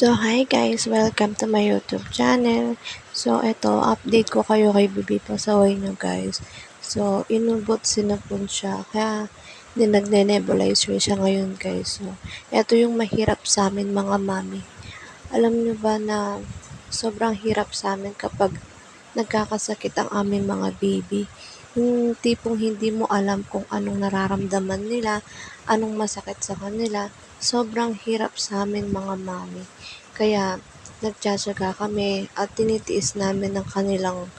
So, hi guys! Welcome to my YouTube channel. So, ito, update ko kayo kay Bibi Pasaway nyo guys. So, inubot sinapon siya. Kaya, nagne-nebulizer siya ngayon guys. So, ito yung mahirap sa amin mga mami. Alam nyo ba na sobrang hirap sa amin kapag nagkakasakit ang aming mga baby. Yung tipong hindi mo alam kung anong nararamdaman nila, anong masakit sa kanila. Sobrang hirap sa amin mga mami. Kaya nagtsatsaga kami at tinitiis namin ng kanilang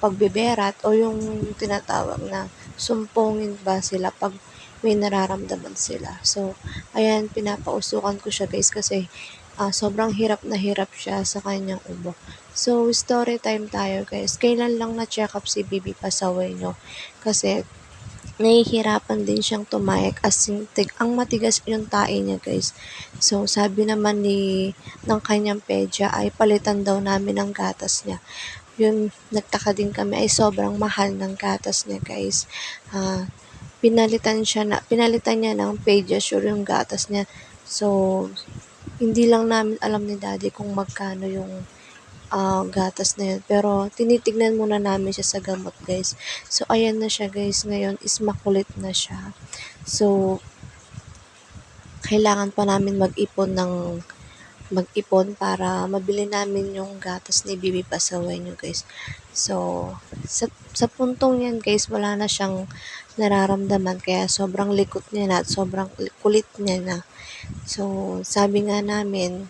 pagbeberat o yung tinatawag na sumpongin ba sila pag may nararamdaman sila. So, ayan, pinapausukan ko siya guys kasi sobrang hirap na hirap siya sa kanyang ubo. So, story time tayo guys. Kailan lang na-check up si Bibi Pasaway nyo? Kasi, nahihirapan din siyang tumayag as in, ang matigas yung tae niya guys. So, sabi naman ng kanyang pedya ay palitan daw namin ang gatas niya. Yun, nagtaka din kami ay sobrang mahal ng gatas niya guys. Pinalitan niya ng Pediasure yung gatas niya. So, hindi lang namin alam ni Daddy kung magkano yung gatas na yun. Pero, tinitignan muna namin siya sa gamot, guys. So, ayan na siya, guys. Ngayon is makulit na siya. So, kailangan pa namin mag-ipon para mabili namin yung gatas ni Bibi Pasaway nyo, guys. So, sa puntong yan, guys, wala na siyang nararamdaman. Kaya, sobrang likot niya na at sobrang kulit niya na. So, sabi nga namin,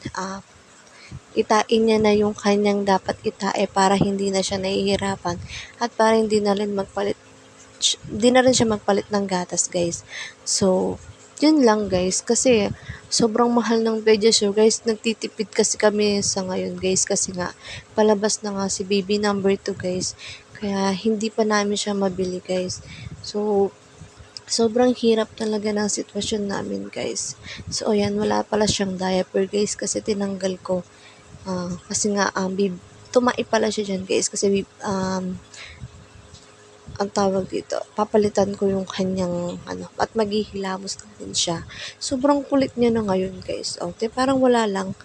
itain niya na yung kanyang dapat itae para hindi na siya nahihirapan at para hindi na rin siya magpalit ng gatas guys. So, yun lang guys kasi sobrang mahal ng Pediasure guys. Nagtitipid kasi kami sa ngayon guys kasi nga palabas na nga si baby number 2 guys. Kaya hindi pa namin siya mabili guys. So, sobrang hirap talaga ng sitwasyon namin guys. So, ayan, wala pala siyang diaper guys kasi tinanggal ko. Kasi nga, tumai pala siya dyan guys kasi ang tawag dito, papalitan ko yung kanyang at maghihilamos na din siya. Sobrang kulit niya na ngayon guys. Parang wala lang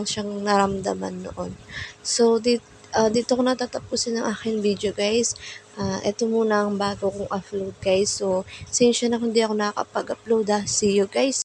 siyang naramdaman noon. So, dito ko natatapusin ang aking video guys. Ito muna ang bago kong upload guys. So, sinsya na kung di ako nakakapag-upload. See you guys.